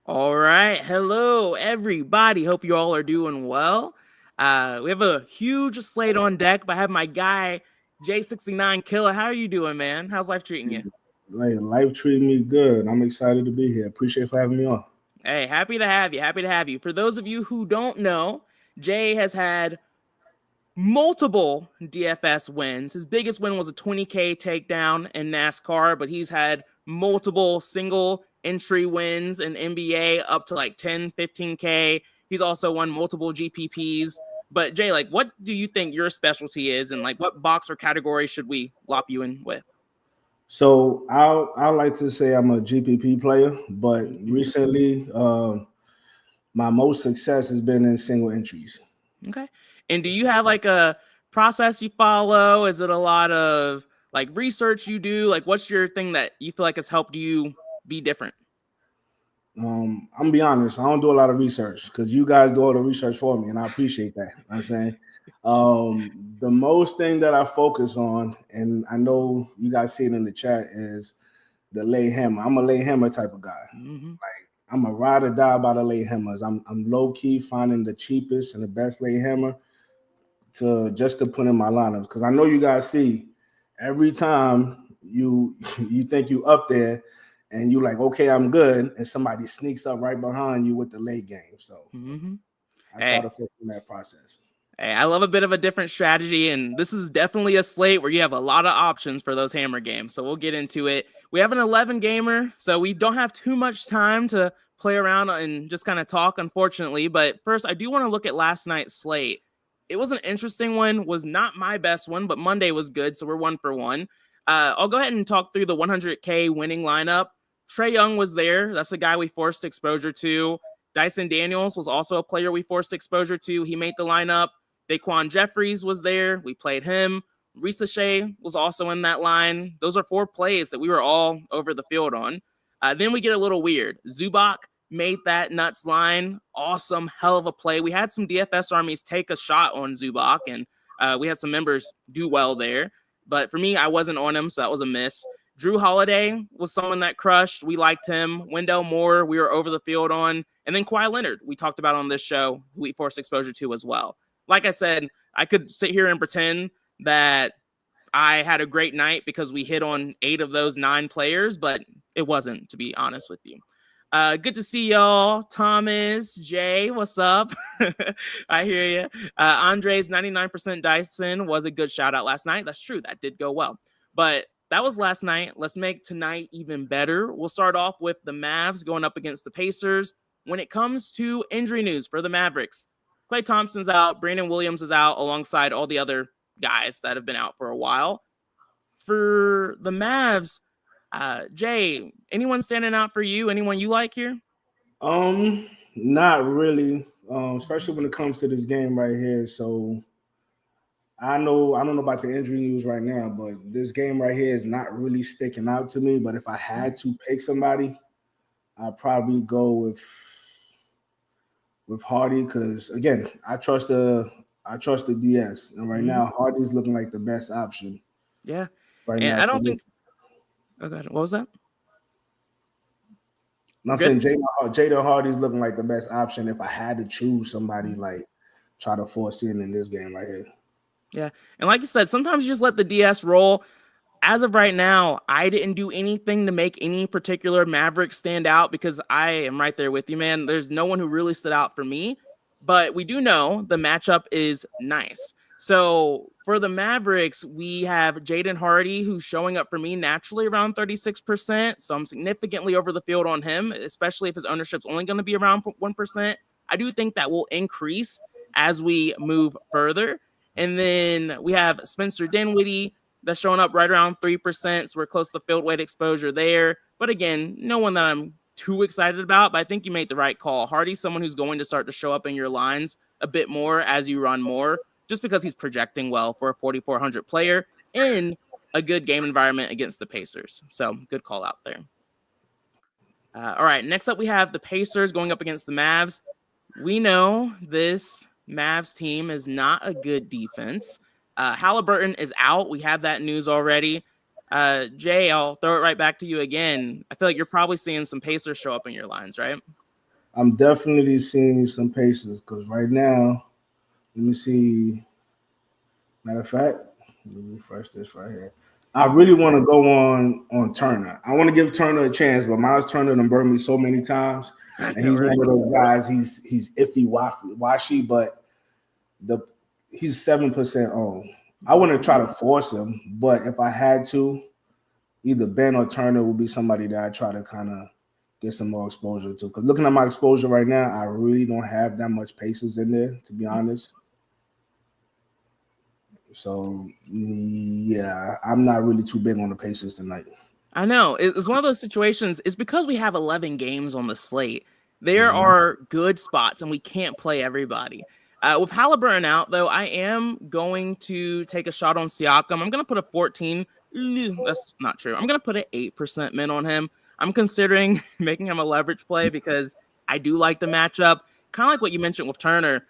All right. Hello, everybody. Hope you all are doing well. We have a huge slate on deck, but I have my guy, J69 Killer. How are you doing, man? How's life treating you? Like life treating me good. I'm excited to be here. Appreciate for having me on. Hey, happy to have you. Happy to have you. For those of you who don't know, Jay has had multiple DFS wins. His biggest win was a 20K takedown in NASCAR, but he's had multiple single entry wins in NBA up to like 10, 15K. He's also won multiple GPPs. But Jay, like, what do you think your specialty is, and like, what box or category should we lop you in with? So I like to say I'm a GPP player, but Mhm. recently my most success has been in single entries. Okay. And do you have like a process you follow? Is it a lot of like research you do? Like, what's your thing that you feel like has helped you be different? I'm gonna be honest, I don't do a lot of research because you guys do all the research for me, and I appreciate that. You know what I'm saying the most thing that I focus on, and I know you guys see it in the chat, is the lay hammer. I'm a lay hammer type of guy. Hmm. Like I'm a ride or die by the lay hammers. I'm low key finding the cheapest and the best lay hammer to put in my lineups because I know you guys see every time you think you up there and you like okay I'm good and somebody sneaks up right behind you with the late game. So Hmm. I try Hey, to focus on that process. hey, I love a bit of a different strategy, and this is definitely a slate where you have a lot of options for those hammer games. So we'll get into it. We have an 11 gamer, so we don't have too much time to play around and just kind of talk, unfortunately. But first, I do want to look at last night's slate. It was an interesting one, was not my best one, but Monday was good, so we're 1 for 1. I'll go ahead and talk through the 100K winning lineup. Trey Young was there. That's a guy we forced exposure to. Dyson Daniels was also a player we forced exposure to. He made the lineup. Daquan Jeffries was there. We played him. Risa Shea was also in that line. Those are 4 plays that we were all over the field on. Then we get a little weird. Zubac made that nuts line. Awesome, hell of a play. We had some DFS armies take a shot on Zubac, and we had some members do well there. But for me, I wasn't on him, so that was a miss. Drew Holiday was someone that crushed. We liked him. Wendell Moore, we were over the field on. And then Kawhi Leonard, we talked about on this show, who we forced exposure to as well. Like I said, I could sit here and pretend that I had a great night because we hit on 8 of those 9 players, but it wasn't, to be honest with you. Good to see y'all. Thomas, Jay, what's up? I hear you. Andre's 99% Dyson was a good shout out last night. That's true. That did go well. But that was last night. Let's make tonight even better. We'll start off with the Mavs going up against the Pacers. When it comes to injury news for the Mavericks, Klay Thompson's out, Brandon Williams is out alongside all the other guys that have been out for a while. For the Mavs, Jay, anyone standing out for you? Anyone you like here? Not really, especially when it comes to this game right here. So I don't know about the injury news right now, but this game right here is not really sticking out to me. But if I had to pick somebody, I'd probably go with Hardy because again, I trust the DS, and right Mm-hmm. now Hardy's looking like the best option Yeah. right And now I for don't me. think, oh, God, what was that? And We're I'm good. saying Jaden Hardy's looking like the best option if I had to choose somebody like try to force in this game right here. Yeah. And like you said, sometimes you just let the DS roll. As of right now, I didn't do anything to make any particular Maverick stand out because I am right there with you, man. There's no one who really stood out for me, but we do know the matchup is nice. So for the Mavericks, we have Jaden Hardy, who's showing up for me naturally around 36%. So I'm significantly over the field on him, especially if his ownership's only going to be around 1%. I do think that will increase as we move further. And then we have Spencer Dinwiddie, that's showing up right around 3%. So we're close to field weight exposure there. But again, no one that I'm too excited about, but I think you made the right call. Hardy's someone who's going to start to show up in your lines a bit more as you run more, just because he's projecting well for a 4,400 player in a good game environment against the Pacers. So good call out there. All right, next up we have the Pacers going up against the Mavs. We know this Mavs team is not a good defense. Halliburton is out. We have that news already. Jay, I'll throw it right back to you again. I feel like you're probably seeing some Pacers show up in your lines, right? I'm definitely seeing some paces because right now, let me see. Matter of fact, let me refresh this right here. I really want to go on Turner. I want to give Turner a chance, but Miles Turner done burned me so many times, I and know, he's right? one of those guys. He's iffy, washy, but the he's 7% owned. I wouldn't try to force him, but if I had to, either Ben or Turner would be somebody that I try to kind of get some more exposure to. Because looking at my exposure right now, I really don't have that much paces in there, to be honest. So yeah, I'm not really too big on the paces tonight. I know. It's one of those situations. It's because we have 11 games on the slate. There Mhm. are good spots, and we can't play everybody. With Halliburton out, though, I am going to take a shot on Siakam. I'm going to put a 14. That's not true. I'm going to put an 8% min on him. I'm considering making him a leverage play because I do like the matchup. Kind of like what you mentioned with Turner.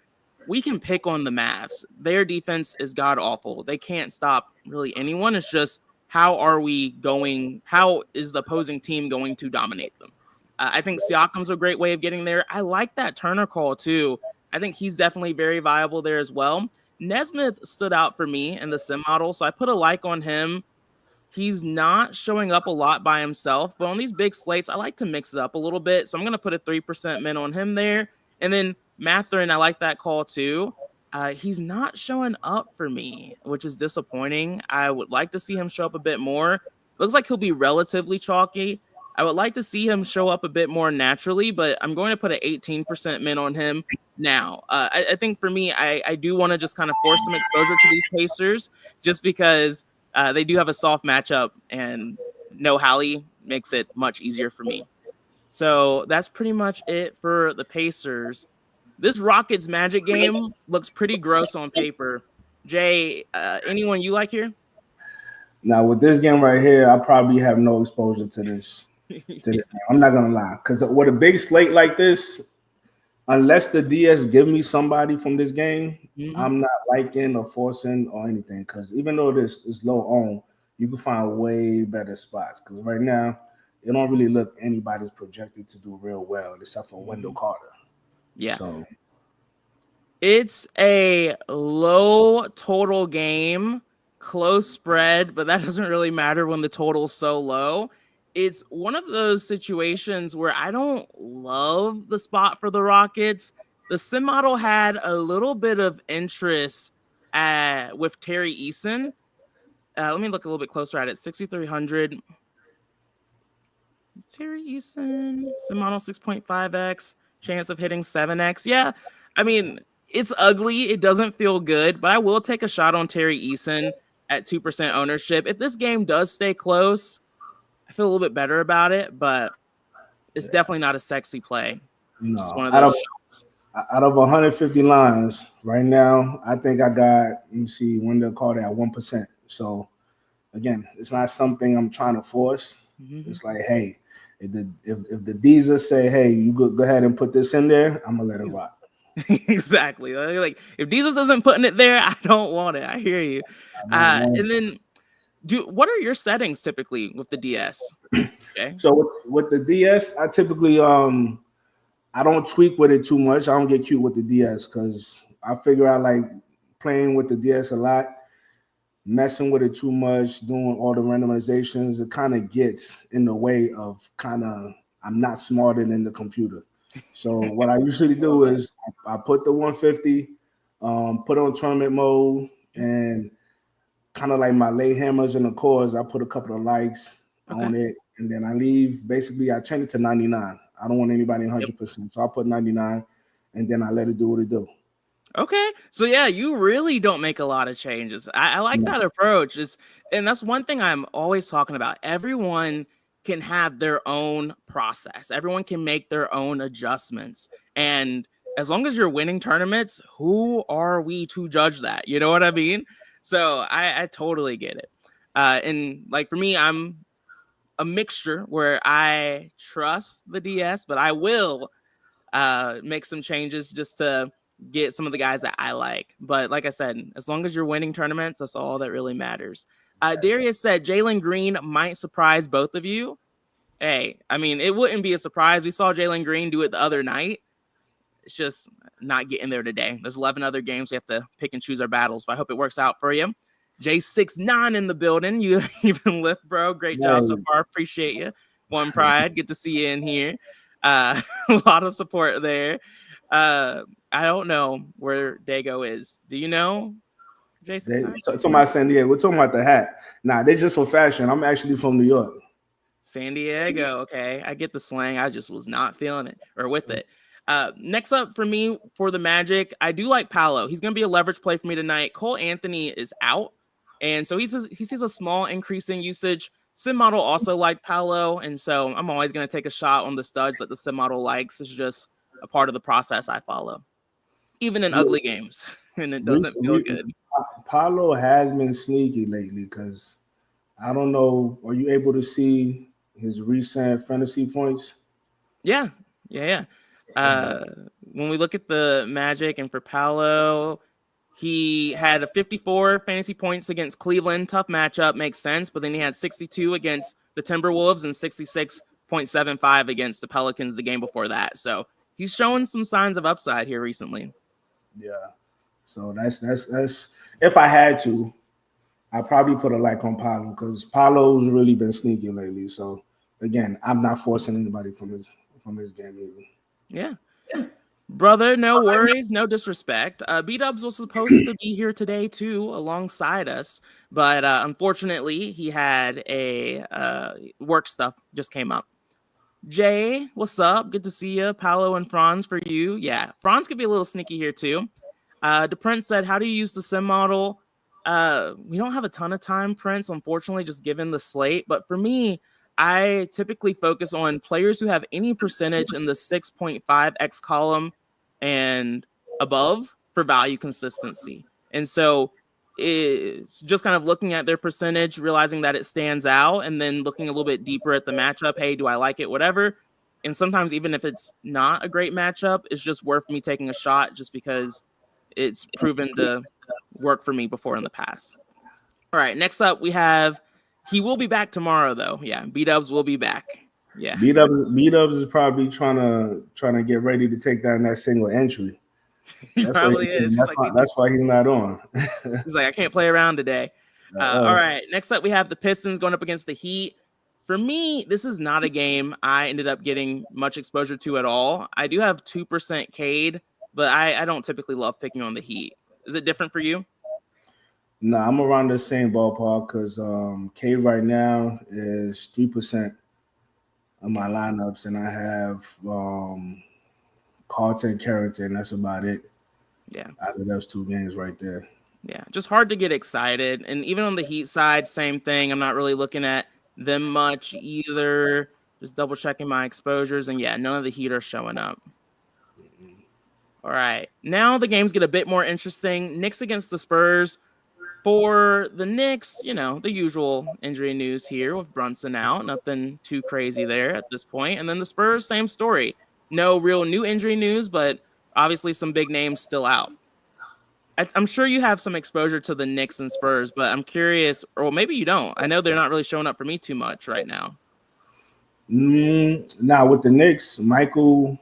We can pick on the Mavs. Their defense is god awful. They can't stop really anyone. It's just how are we going? How is the opposing team going to dominate them? I think Siakam's a great way of getting there. I like that Turner call too. I think he's definitely very viable there as well. Nesmith stood out for me in the sim model, so I put a like on him. He's not showing up a lot by himself, but on these big slates, I like to mix it up a little bit. So I'm going to put a 3% min on him there. And then Matherin, I like that call too. He's not showing up for me, which is disappointing. I would like to see him show up a bit more. Looks like he'll be relatively chalky. I would like to see him show up a bit more naturally, but I'm going to put an 18% min on him now. I think for me, I do want to just kind of force some exposure to these Pacers just because they do have a soft matchup, and no Hallie makes it much easier for me. So that's pretty much it for the Pacers. This Rockets Magic game looks pretty gross on paper. Jay, anyone you like here? Now with this game right here, I probably have no exposure to this. Game. I'm not gonna lie, because with a big slate like this, unless the DS give me somebody from this game, I'm not liking or forcing or anything. Because even though this is low owned, you can find way better spots. Because right now, it don't really look anybody's projected to do real well, except for Wendell Carter. Yeah. So it's a low total game, close spread, but that doesn't really matter when the total's so low. It's one of those situations where I don't love the spot for the Rockets. The sim model had a little bit of interest with Terry Eason. Let me look a little bit closer at it. 6,300. Terry Eason, sim model 6.5x, chance of hitting 7x. Yeah, I mean, it's ugly. It doesn't feel good, but I will take a shot on Terry Eason at 2% ownership. If this game does stay close, I feel a little bit better about it, but it's definitely not a sexy play. It's just one no, of those shots. out of 150 lines right now, I think I got, let me see, Wendell Carter at 1%. So again, it's not something I'm trying to force. It's like, hey, if the Deezer say, hey, you go ahead and put this in there, I'm gonna let it rock. Exactly. Like if Jesus isn't putting it there, I don't want it. I hear you. And then what are your settings typically with the DS? Okay. So with the DS, I typically I don't tweak with it too much. I don't get cute with the DS because I figure out like playing with the DS a lot, messing with it too much, doing all the randomizations, it kind of gets in the way of I'm not smarter than the computer. So what I usually do is I put the 150, put on tournament mode, and kind of like my lay hammers and the cores, I put a couple of likes on it, and then I leave. Basically, I turn it to 99. I don't want anybody 100%, so I put 99, and then I let it do what it do. Okay. So yeah, you really don't make a lot of changes. I like that approach. And that's one thing I'm always talking about. Everyone can have their own process. Everyone can make their own adjustments. And as long as you're winning tournaments, who are we to judge that? You know what I mean? So I totally get it. And like for me, I'm a mixture where I trust the DS, but I will make some changes just to get some of the guys that I like. But like I said, as long as you're winning tournaments, that's all that really matters. Darius said Jalen Green might surprise both of you. Hey, I mean, it wouldn't be a surprise. We saw Jalen Green do it the other night. it's just not getting there today. There's 11 other games. We have to pick and choose our battles, but I hope it works out for you. J69 in the building. You even lift, bro. Great job so far. Appreciate you. One Pride. Good to see you in here. A lot of support there. I don't know where Dago is. Do you know, J69? Talking about San Diego. We're talking about the hat. Nah, they're just for fashion. I'm actually from New York. San Diego. Okay. I get the slang. I just was not feeling it or with it. Next up for me for the Magic, I do like Paolo. He's going to be a leverage play for me tonight. Cole Anthony is out. And so he sees a small increase in usage. Sim model also like Paolo. And so I'm always going to take a shot on the studs that the sim model likes. It's just a part of the process I follow, even in ugly games. And it doesn't feel good. Paolo has been sneaky lately because I don't know. Are you able to see his recent fantasy points? Yeah. When we look at the Magic and for Paolo, he had a 54 fantasy points against Cleveland. Tough matchup, makes sense. But then he had 62 against the Timberwolves and 66.75 against the Pelicans the game before that. So he's showing some signs of upside here recently. Yeah. So that's if I had to, I'd probably put a like on Paolo because Paolo's really been sneaky lately. So again, I'm not forcing anybody from his game either. Yeah. Brother, no worries, no disrespect. B-Dubs was supposed to be here today too, alongside us, but unfortunately, he had a work stuff just came up. Jay, what's up? Good to see you. Paolo and Franz for you. Yeah, Franz could be a little sneaky here too. DePrince said, "How do you use the sim model?" We don't have a ton of time, Prince, unfortunately, just given the slate. But for me, I typically focus on players who have any percentage in the 6.5x column and above for value consistency. And so it's just kind of looking at their percentage, realizing that it stands out, and then looking a little bit deeper at the matchup. Hey, do I like it? Whatever. And sometimes even if it's not a great matchup, it's just worth me taking a shot just because it's proven to work for me before in the past. All right, next up we have, he will be back tomorrow though. Yeah, B-Dubs will be back. Yeah. B-Dubs is probably trying to get ready to take down that single entry. He probably is. That's why he's not on. He's like, I can't play around today. All right, next up we have the Pistons going up against the Heat. For me, this is not a game I ended up getting much exposure to at all. I do have 2% Cade, but I don't typically love picking on the Heat. Is it different for you? No, I'm around the same ballpark because Cade right now is 3% of my lineups, and I have Carlton, Carrington. That's about it. Yeah. Out of those two games right there. Yeah, just hard to get excited. And even on the Heat side, same thing. I'm not really looking at them much either. Just double checking my exposures. And yeah, none of the Heat are showing up. All right. Now the games get a bit more interesting. Knicks against the Spurs. For the Knicks, the usual injury news here with Brunson out. Nothing too crazy there at this point. And then the Spurs, same story. No real new injury news, but obviously some big names still out. I'm sure you have some exposure to the Knicks and Spurs, but I'm curious, or maybe you don't. I know they're not really showing up for me too much right now. Now with the Knicks, Michael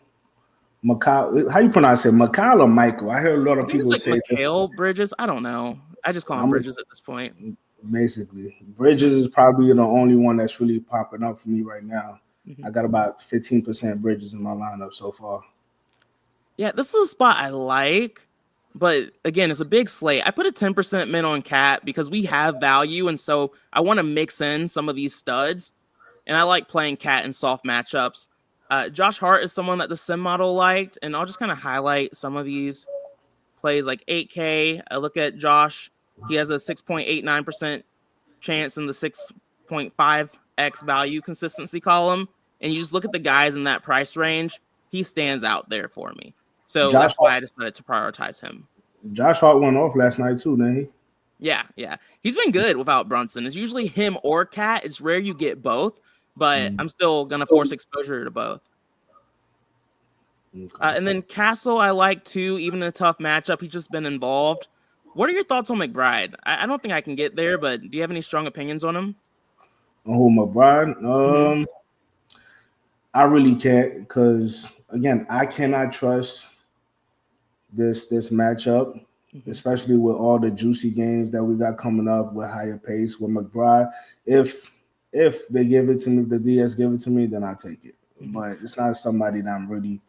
McCall, how you pronounce it? McCall or Michael? I heard a lot of people say Mikal Bridges. I don't know. I just call him Bridges at this point. Basically, Bridges is probably the only one that's really popping up for me right now. Mm-hmm. I got about 15% Bridges in my lineup so far. Yeah, this is a spot I like, but again, it's a big slate. I put a 10% min on Cat because we have value, and so I want to mix in some of these studs, and I like playing Cat in soft matchups. Josh Hart is someone that the sim model liked, and I'll just kind of highlight some of these plays like 8K. I look at Josh. He has a 6.89% chance in the 6.5x value consistency column. And you just look at the guys in that price range. He stands out there for me. So that's why I decided to prioritize him. Josh Hart went off last night too, didn't he? Yeah. He's been good without Brunson. It's usually him or Cat. It's rare you get both, but I'm still going to force exposure to both. Okay. And then Castle, I like too, even in a tough matchup. He's just been involved. What are your thoughts on McBride? I don't think I can get there, but do you have any strong opinions on him? Oh, McBride? I really can't because, again, I cannot trust this matchup, especially with all the juicy games that we got coming up with higher pace with McBride. If they give it to me, if the DS give it to me, then I take it. But it's not somebody that I'm really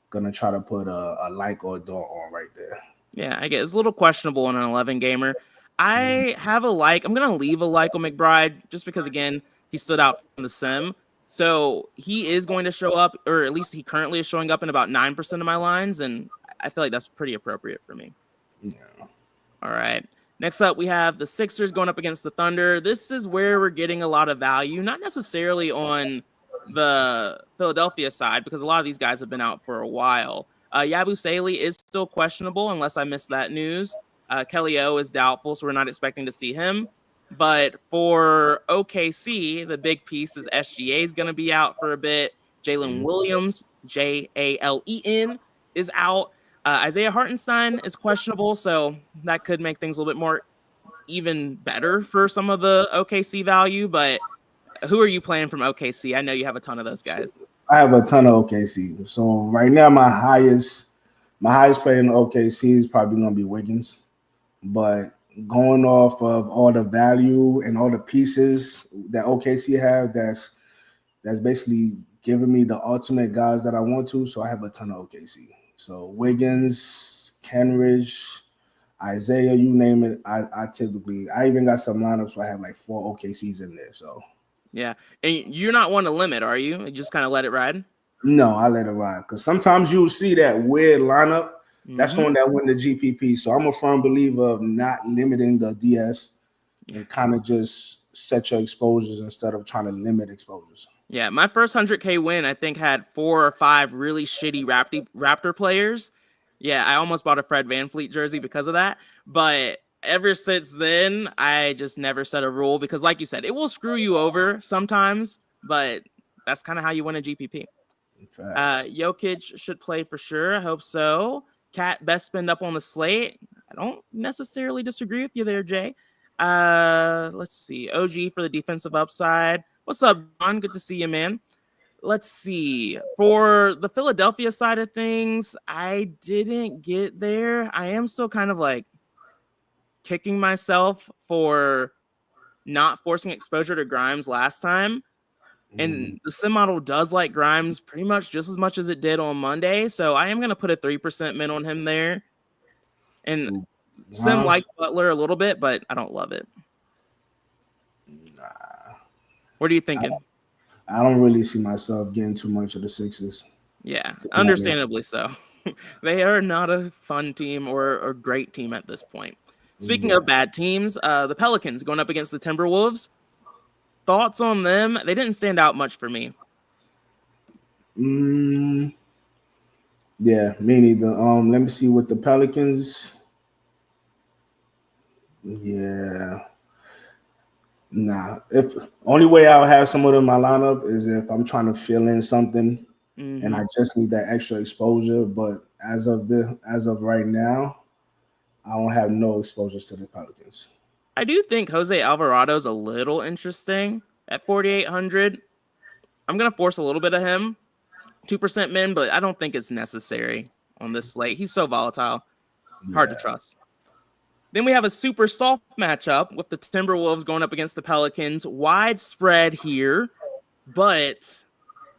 gonna try to put a like or a door on right there. Yeah, I get it's a little questionable in an 11 gamer. I have a like. I'm gonna leave a like on McBride just because again he stood out from the sim. So he is going to show up, or at least he currently is showing up in about 9% of my lines, and I feel like that's pretty appropriate for me. Yeah. All right. Next up, we have the Sixers going up against the Thunder. This is where we're getting a lot of value, not necessarily on the Philadelphia side, because a lot of these guys have been out for a while. Yabu Saley is still questionable, unless I missed that news. Kelly O is doubtful, so we're not expecting to see him. But for OKC, the big piece is SGA is going to be out for a bit. Jalen Williams, Jalen, is out. Isaiah Hartenstein is questionable, so that could make things a little bit more even better for some of the OKC value. But who are you playing from OKC? I know you have a ton of those guys. I have a ton of OKC. So right now, my highest player in OKC is probably going to be Wiggins. But going off of all the value and all the pieces that OKC have, that's basically giving me the ultimate guys that I want to. So I have a ton of OKC. So Wiggins, Kenridge, Isaiah, you name it. I even got some lineups where I have like 4 OKCs in there. So yeah, and you're not one to limit, are you? You just kind of let it ride. No, I let it ride because sometimes you'll see that weird lineup. That's one that win the GPP. So I'm a firm believer of not limiting the DS and kind of just set your exposures instead of trying to limit exposures. Yeah, my first 100K win, I think, had 4 or 5 really shitty Raptor players. Yeah, I almost bought a Fred VanVleet jersey because of that. But ever since then, I just never set a rule because, like you said, it will screw you over sometimes. But that's kind of how you win a GPP. Jokic should play for sure. I hope so. Cat best spend up on the slate. I don't necessarily disagree with you there, Jay. Let's see. OG for the defensive upside. What's up, John? Good to see you, man. Let's see. For the Philadelphia side of things, I didn't get there. I am still kind of like kicking myself for not forcing exposure to Grimes last time. And the sim model does like Grimes pretty much just as much as it did on Monday. So I am going to put a 3% min on him there. And sim like Butler a little bit, but I don't love it. Nah. What are you thinking? I don't really see myself getting too much of the Sixers. Yeah, understandably so. They are not a fun team or a great team at this point. Speaking of bad teams, the Pelicans going up against the Timberwolves. Thoughts on them? They didn't stand out much for me. Yeah, me neither. Let me see with the Pelicans. Yeah. Nah. If only way I'll have someone in my lineup is if I'm trying to fill in something and I just need that extra exposure. But as of right now, I don't have no exposures to the Pelicans. I do think Jose Alvarado's a little interesting at 4,800. I'm going to force a little bit of him. 2% min, but I don't think it's necessary on this slate. He's so volatile. Hard to trust. Then we have a super soft matchup with the Timberwolves going up against the Pelicans. Wide spread here, but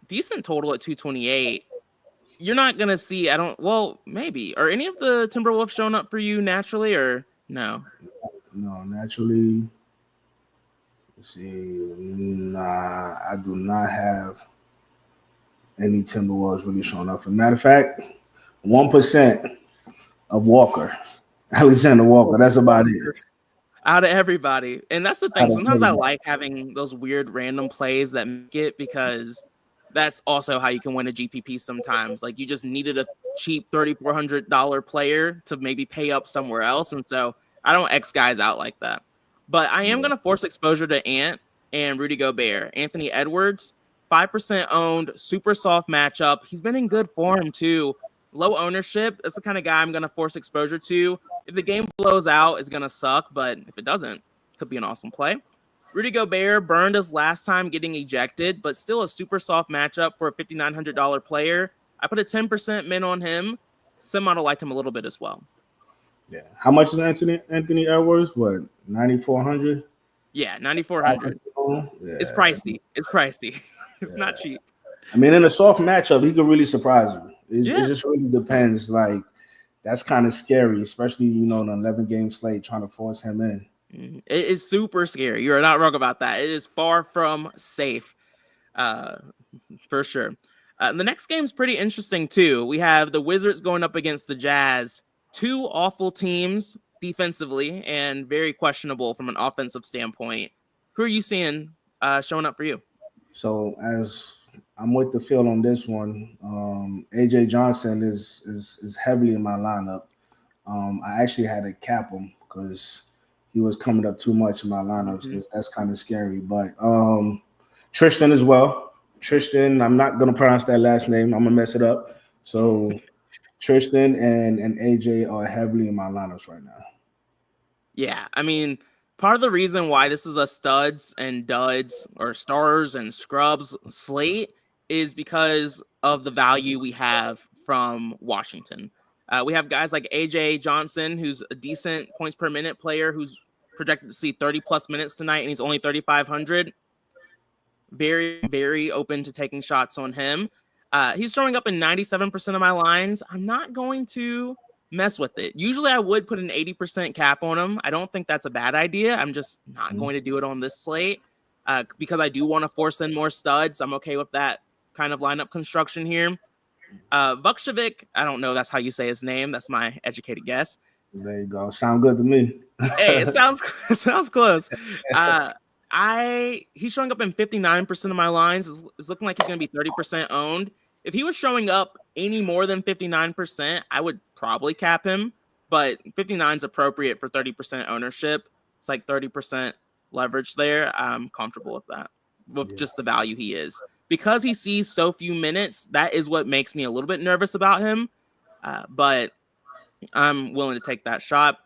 decent total at 228. You're not going to see, maybe. Are any of the Timberwolves showing up for you naturally or no? No, naturally. Let's see, nah, I do not have any Timberwolves really showing up. As a matter of fact, 1% of Walker, Alexander Walker. That's about it. Out of everybody. And that's the thing. Sometimes I like having those weird random plays that make it because that's also how you can win a GPP sometimes. Like you just needed a cheap $3,400 player to maybe pay up somewhere else. And so I don't X guys out like that. But I am going to force exposure to Ant and Rudy Gobert. Anthony Edwards, 5% owned, super soft matchup. He's been in good form too. Low ownership. That's the kind of guy I'm going to force exposure to. If the game blows out, it's going to suck. But if it doesn't, it could be an awesome play. Rudy Gobert burned us last time getting ejected, but still a super soft matchup for a $5,900 player. I put a 10% min on him. Sim model liked him a little bit as well. Yeah. How much is Anthony Edwards? What, 9,400? Yeah, 9,400. Yeah. It's pricey. It's not cheap. I mean, in a soft matchup, he could really surprise you. It Yeah. just really depends. Like, that's kind of scary, especially, in an 11-game slate trying to force him in. It is super scary. You are not wrong about that. It is far from safe, for sure. The next game is pretty interesting, too. We have the Wizards going up against the Jazz. Two awful teams defensively and very questionable from an offensive standpoint. Who are you seeing showing up for you? So, as I'm with the field on this one, AJ Johnson is heavily in my lineup. I actually had to cap him because he was coming up too much in my lineups because that's kind of scary. But Tristan as well. Tristan, I'm not going to pronounce that last name. I'm going to mess it up. So Tristan and AJ are heavily in my lineups right now. Yeah, I mean, part of the reason why this is a studs and duds or stars and scrubs slate is because of the value we have from Washington. We have guys like AJ Johnson, who's a decent points per minute player, who's projected to see 30 plus minutes tonight, and he's only 3,500. Very, very open to taking shots on him. He's showing up in 97% of my lines. I'm not going to mess with it. Usually I would put an 80% cap on him. I don't think that's a bad idea. I'm just not going to do it on this slate because I do want to force in more studs. I'm okay with that kind of lineup construction here. Vucevic, I don't know that's how you say his name. That's my educated guess. There you go. Sound good to me. Hey, it sounds close. He's showing up in 59% of my lines. It's looking like he's going to be 30% owned. If he was showing up any more than 59%, I would probably cap him. But 59 is appropriate for 30% ownership. It's like 30% leverage there. I'm comfortable with that, with just the value he is. Because he sees so few minutes, that is what makes me a little bit nervous about him. But I'm willing to take that shot.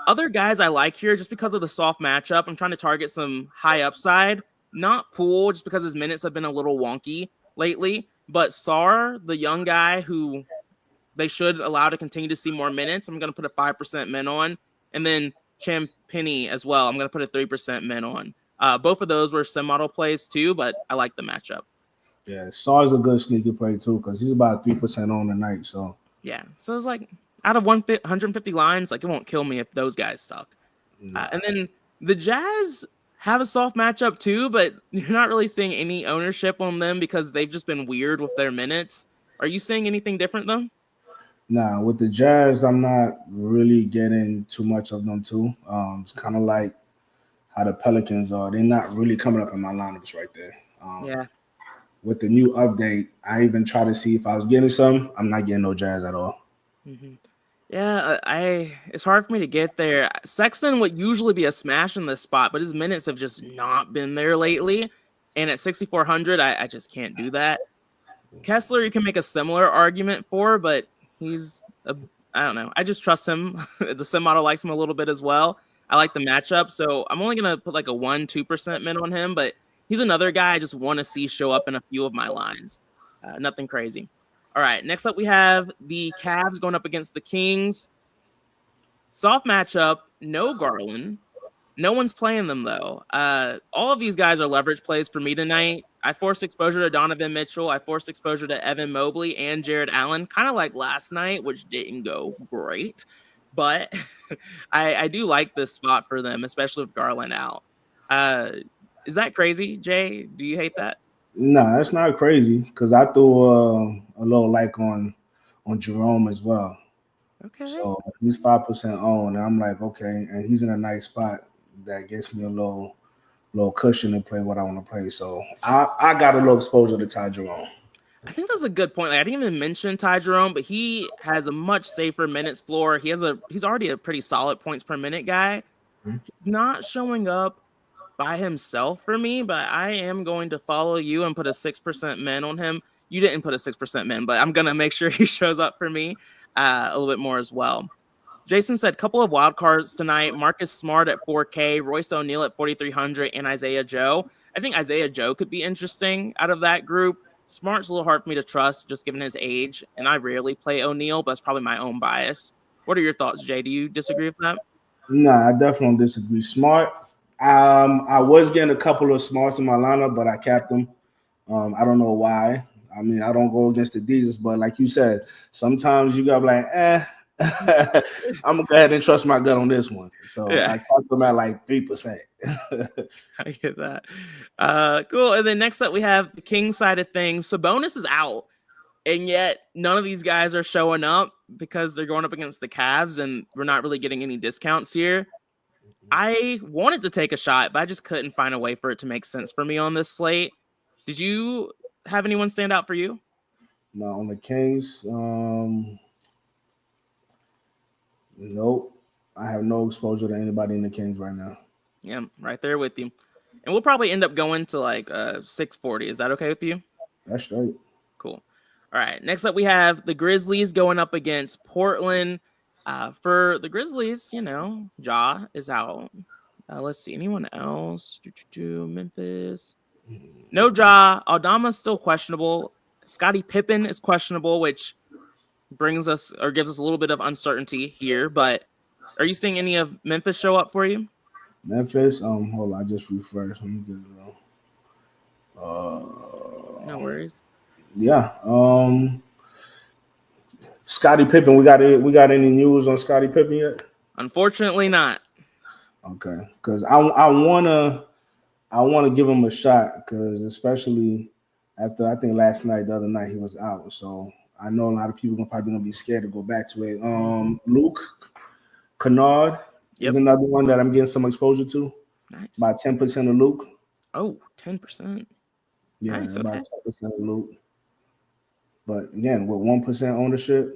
Other guys I like here, just because of the soft matchup, I'm trying to target some high upside. Not Poole, just because his minutes have been a little wonky lately. But Sar, the young guy who they should allow to continue to see more minutes, I'm going to put a 5% min on. And then Champagnie as well, I'm going to put a 3% min on. Both of those were sim model plays too, but I like the matchup. Yeah, Sar's a good sneaky play too because he's about 3% on tonight. So yeah, so it's like out of 150 lines, like it won't kill me if those guys suck. And then the Jazz have a soft matchup too, but you're not really seeing any ownership on them because they've just been weird with their minutes. Are you seeing anything different though? Nah, with the Jazz, I'm not really getting too much of them too. It's kind of like how the Pelicans are. They're not really coming up in my lineups right there. Yeah. With the new update, I even try to see if I was getting some. I'm not getting no Jazz at all. Yeah, it's hard for me to get there. Sexton would usually be a smash in this spot, but his minutes have just not been there lately. And at 6,400, I just can't do that. Kessler, you can make a similar argument for, but I don't know. I just trust him. The sim model likes him a little bit as well. I like the matchup, so I'm only going to put like a 1-2% min on him, but he's another guy I just want to see show up in a few of my lines. Nothing crazy. All right, next up we have the Cavs going up against the Kings. Soft matchup, no Garland. No one's playing them, though. All of these guys are leverage plays for me tonight. I forced exposure to Donovan Mitchell. I forced exposure to Evan Mobley and Jared Allen, kind of like last night, which didn't go great. But I do like this spot for them, especially with Garland out. Is that crazy, Jay? Do you hate that? Nah, that's not crazy because I threw a little like on Jerome as well. Okay. So he's 5% on, and I'm like, okay, and he's in a nice spot that gets me a little cushion to play what I want to play. So I got a little exposure to Ty Jerome. I think that's a good point. Like, I didn't even mention Ty Jerome, but he has a much safer minutes floor. He's already a pretty solid points per minute guy. He's not showing up by himself for me, but I am going to follow you and put a 6% min on him. You didn't put a 6% min, but I'm going to make sure he shows up for me a little bit more as well. Jason said, couple of wild cards tonight. Marcus Smart at 4K, Royce O'Neal at 4,300, and Isaiah Joe. I think Isaiah Joe could be interesting out of that group. Smart's a little hard for me to trust, just given his age, and I rarely play O'Neal, but it's probably my own bias. What are your thoughts, Jay? Do you disagree with that? Nah, I definitely don't disagree. Smart. I was getting a couple of smarts in my lineup, but I capped them. I don't know why. I mean, I don't go against the Jesus, but like you said, sometimes you gotta be like, I'm gonna go ahead and trust my gut on this one. So I capped them at like 3%. I get that. Cool. And then next up, we have the King side of things. Sabonis is out, and yet none of these guys are showing up because they're going up against the Cavs, and we're not really getting any discounts here. I wanted to take a shot, but I just couldn't find a way for it to make sense for me on this slate. Did you have anyone stand out for you? No, on the Kings, nope. I have no exposure to anybody in the Kings right now. Yeah, right there with you. And we'll probably end up going to like 640. Is that okay with you? That's straight. Cool. All right. Next up, we have the Grizzlies going up against Portland. For the Grizzlies, Ja is out. Let's see. Anyone else? Memphis. No Ja. Aldama's still questionable. Scottie Pippen is questionable, which brings us or gives us a little bit of uncertainty here. But are you seeing any of Memphis show up for you? Memphis. Hold on. I just refreshed. Let me get it No worries. Yeah. Scottie Pippen. We got any news on Scottie Pippen yet? Unfortunately, not. Okay, because I wanna give him a shot, because especially after I think the other night he was out, so I know a lot of people are probably gonna be scared to go back to it. Luke Kennard is another one that I'm getting some exposure to. Nice. About 10% of Luke. Oh, 10%. Yeah, nice, about okay. 10% of Luke. But again, with 1% ownership,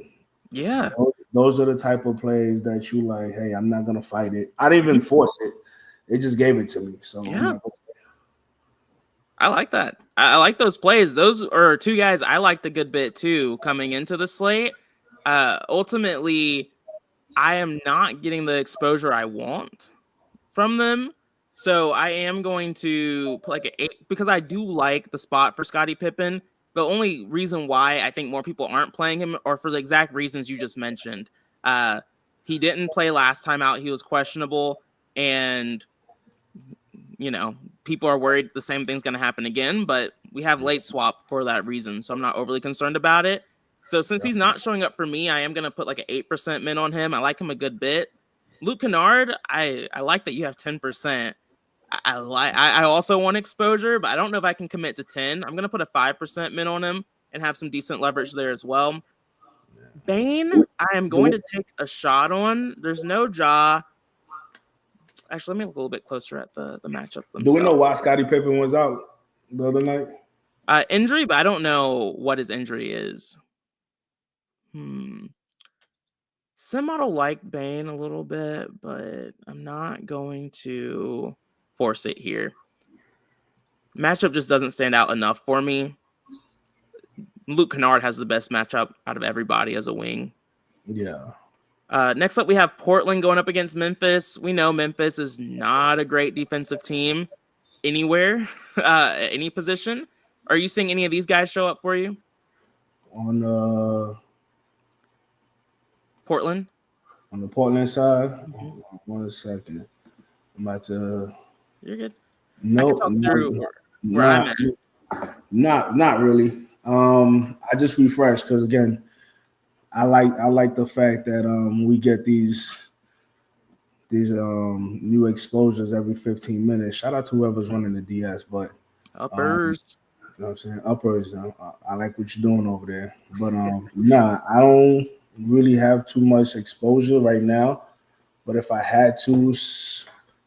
yeah, those are the type of plays that you like, hey, I'm not gonna fight it. I didn't even force it. It just gave it to me. So yeah. I'm like, okay. I like that. I like those plays. Those are two guys I liked a good bit too coming into the slate. Ultimately, I am not getting the exposure I want from them. So I am going to put like an 8 because I do like the spot for Scottie Pippen. The only reason why I think more people aren't playing him are for the exact reasons you just mentioned. He didn't play last time out. He was questionable, and people are worried the same thing's going to happen again, but we have late swap for that reason. So I'm not overly concerned about it. So since he's not showing up for me, I am going to put like an 8% min on him. I like him a good bit. Luke Kennard, I like that you have 10%. I also want exposure, but I don't know if I can commit to 10. I'm going to put a 5% min on him and have some decent leverage there as well. Bane, I am going to take a shot on. There's no Ja. Actually, let me look a little bit closer at the matchups themselves. Do we know why Scottie Pippen was out the other night? Injury, but I don't know what his injury is. Semi-auto like Bane a little bit, but I'm not going to force it here. Matchup just doesn't stand out enough for me. Luke Kennard has the best matchup out of everybody as a wing. Yeah. Next up, we have Portland going up against Memphis. We know Memphis is not a great defensive team anywhere, any position. Are you seeing any of these guys show up for you? On Portland? On the Portland side? Mm-hmm. 1 second. I'm about to... You're good. No, not really. I just refreshed because again, I like the fact that we get these new exposures every 15 minutes. Shout out to whoever's running the DS, but uppers. You know what I'm saying? Uppers. I like what you're doing over there. But I don't really have too much exposure right now. But if I had to,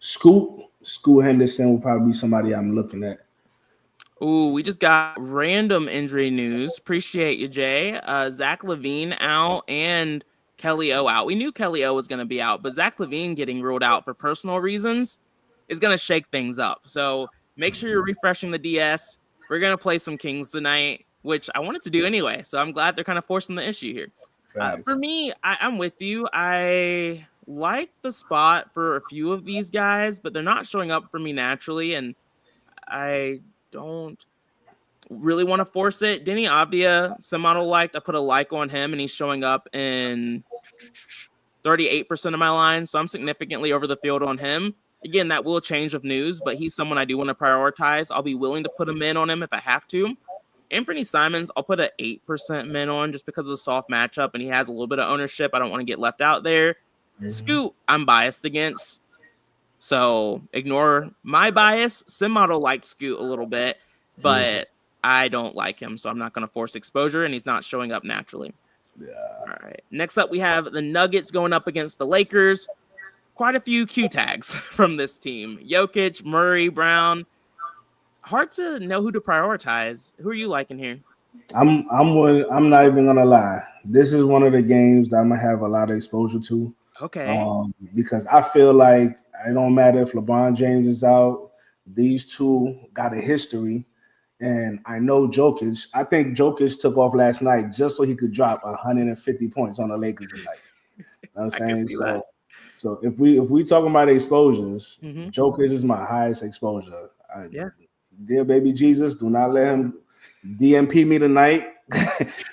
Scoot Henderson would probably be somebody I'm looking at. Ooh, we just got random injury news. Appreciate you, Jay. Zach LaVine out and Kelly O out. We knew Kelly O was going to be out, but Zach LaVine getting ruled out for personal reasons is going to shake things up. So make sure you're refreshing the DS. We're going to play some Kings tonight, which I wanted to do anyway. So I'm glad they're kind of forcing the issue here. For me, I'm with you. I like the spot for a few of these guys, but they're not showing up for me naturally. And I don't. really want to force it. Denny Abdia, some model liked. I put a like on him, and he's showing up in 38% of my lines. So I'm significantly over the field on him. Again, that will change with news, but he's someone I do want to prioritize. I'll be willing to put a min on him if I have to. Anthony Simons, I'll put an 8% min on just because of the soft matchup, and he has a little bit of ownership. I don't want to get left out there. Scoot, I'm biased against. So ignore my bias. Sim model liked Scoot a little bit, but I don't like him, so I'm not going to force exposure, and he's not showing up naturally. Yeah. All right. Next up, we have the Nuggets going up against the Lakers. Quite a few Q tags from this team. Jokic, Murray, Brown. Hard to know who to prioritize. Who are you liking here? I'm not even gonna lie. This is one of the games that I'm gonna have a lot of exposure to. Okay. Because I feel like it don't matter if LeBron James is out. These two got a history, and I know Jokic. I think Jokic took off last night just so he could drop 150 points on the Lakers tonight. You know what I'm saying? So if we talking about exposures, Jokic is my highest exposure. Dear baby Jesus, do not let him DMP me tonight.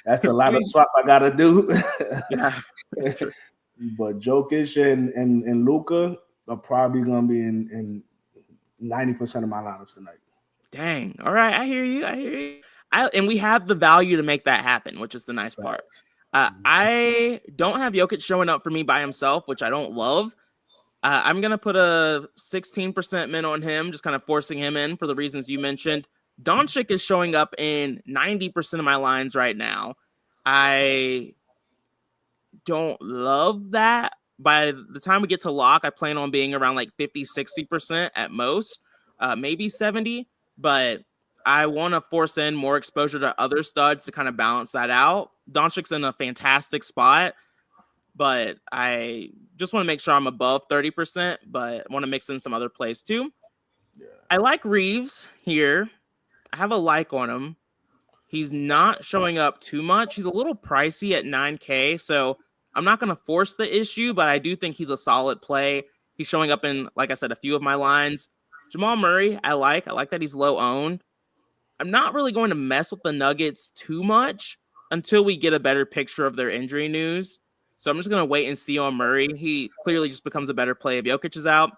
That's a lot of swap I gotta do. But Jokic and Luka are probably gonna be in 90% of my lineups tonight. Dang. All right, I hear you. And we have the value to make that happen, which is the nice part. I don't have Jokic showing up for me by himself, which I don't love. I'm going to put a 16% min on him, just kind of forcing him in for the reasons you mentioned. Doncic is showing up in 90% of my lines right now. I don't love that. By the time we get to lock, I plan on being around like 50, 60% at most, maybe 70. But I want to force in more exposure to other studs to kind of balance that out. Doncic's in a fantastic spot, but I just want to make sure I'm above 30%, but I want to mix in some other plays too. Yeah. I like Reeves here. I have a like on him. He's not showing up too much. He's a little pricey at 9K, so I'm not going to force the issue, but I do think he's a solid play. He's showing up in, like I said, a few of my lines. Jamal Murray, I like that he's low owned. I'm not really going to mess with the Nuggets too much until we get a better picture of their injury news. So I'm just going to wait and see on Murray. He clearly just becomes a better play if Jokic is out.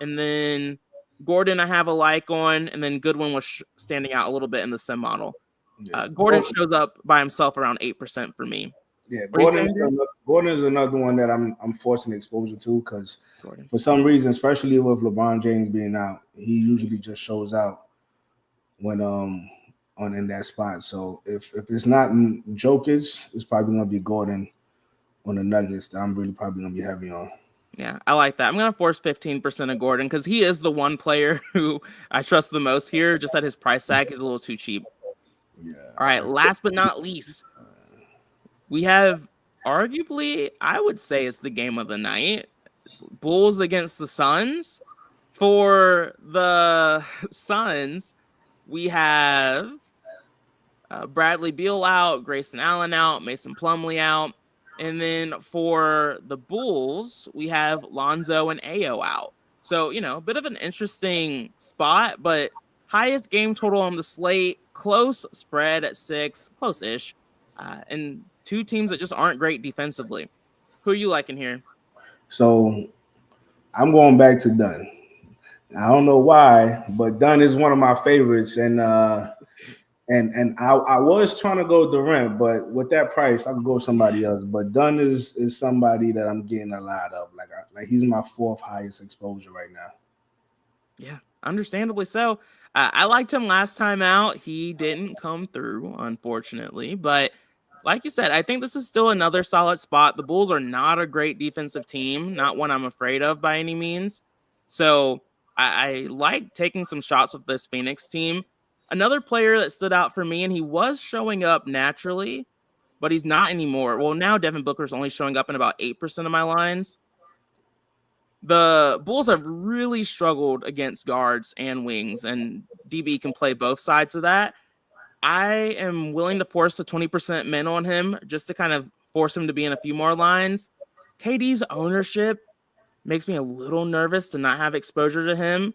And then Gordon I have a like on, and then Goodwin was standing out a little bit in the sim model. Yeah. Gordon shows up by himself around 8% for me. Yeah, Gordon is another one that I'm forcing exposure to because for some reason, especially with LeBron James being out, he usually just shows out when in that spot. So if it's not Jokic, it's probably gonna be Gordon on the Nuggets that I'm really probably gonna be heavy on. Yeah, I like that. I'm gonna force 15% of Gordon because he is the one player who I trust the most here. Just at his price tag, he's a little too cheap. Yeah. All right. Last but not least, we have arguably, I would say, it's the game of the night. Bulls against the Suns. For the Suns, we have Bradley Beal out, Grayson Allen out, Mason Plumlee out. And then for the Bulls, we have Lonzo and Ayo out. So, a bit of an interesting spot, but highest game total on the slate, close spread at 6, close-ish, and two teams that just aren't great defensively. Who are you liking here? So I'm going back to Dunn. I don't know why, but Dunn is one of my favorites, and I was trying to go Durant, but with that price, I can go somebody else. But Dunn is somebody that I'm getting a lot of. Like he's my 4th highest exposure right now. Yeah, understandably so. I liked him last time out. He didn't come through, unfortunately. But like you said, I think this is still another solid spot. The Bulls are not a great defensive team, not one I'm afraid of by any means. So I like taking some shots with this Phoenix team. Another player that stood out for me, and he was showing up naturally, but he's not anymore. Well, now Devin Booker's only showing up in about 8% of my lines. The Bulls have really struggled against guards and wings, and DB can play both sides of that. I am willing to force a 20% min on him just to kind of force him to be in a few more lines. KD's ownership makes me a little nervous to not have exposure to him.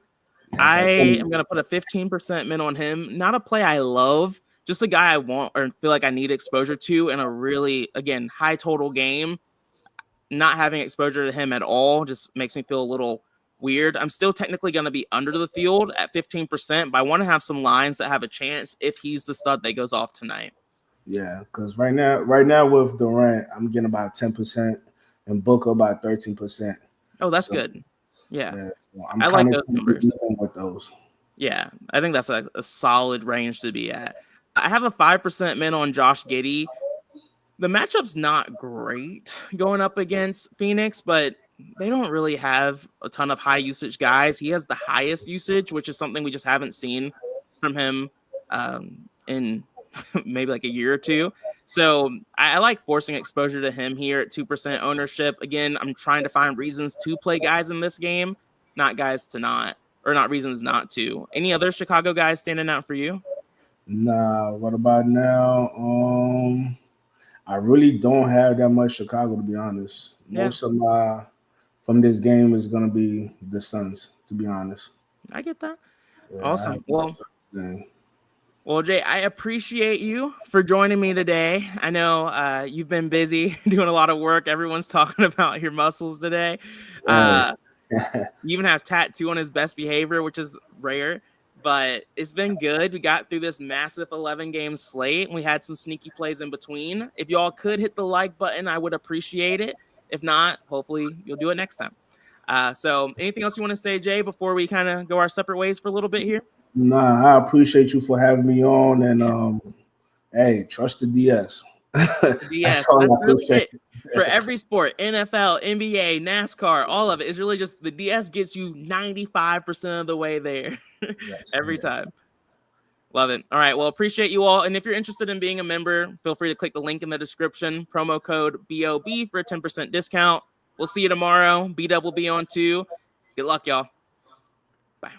I am going to put a 15% min on him. Not a play I love, just a guy I want or feel like I need exposure to in a really, again, high total game. Not having exposure to him at all just makes me feel a little weird. I'm still technically going to be under the field at 15%, but I want to have some lines that have a chance if he's the stud that goes off tonight. Yeah, because right now with Durant, I'm getting about 10% and Booker about 13%. Oh, that's good. Yeah, so I like those numbers. With those. Yeah, I think that's a solid range to be at. I have a 5% min on Josh Giddey. The matchup's not great going up against Phoenix, but they don't really have a ton of high usage guys. He has the highest usage, which is something we just haven't seen from him in maybe like a year or two. So I like forcing exposure to him here at 2% ownership. Again, I'm trying to find reasons to play guys in this game, not guys to not, or not reasons not to. Any other Chicago guys standing out for you? Nah, what about now? I really don't have that much Chicago, to be honest. Most of my from this game is going to be the Suns, to be honest. I get that. Yeah, awesome. Well, Jay, I appreciate you for joining me today. I know you've been busy doing a lot of work. Everyone's talking about your muscles today. You even have tattoo on his best behavior, which is rare. But it's been good. We got through this massive 11-game slate. And we had some sneaky plays in between. If y'all could hit the like button, I would appreciate it. If not, hopefully you'll do it next time. So anything else you want to say, Jay, before we kind of go our separate ways for a little bit here? Nah, I appreciate you for having me on. And, hey, trust the DS. That's really it. For every sport, NFL, NBA, NASCAR, all of it is really just the DS gets you 95% of the way there every time. Love it. All right. Well, appreciate you all. And if you're interested in being a member, feel free to click the link in the description. Promo code BOB for a 10% discount. We'll see you tomorrow. B-Double-B on 2. Good luck, y'all. Bye.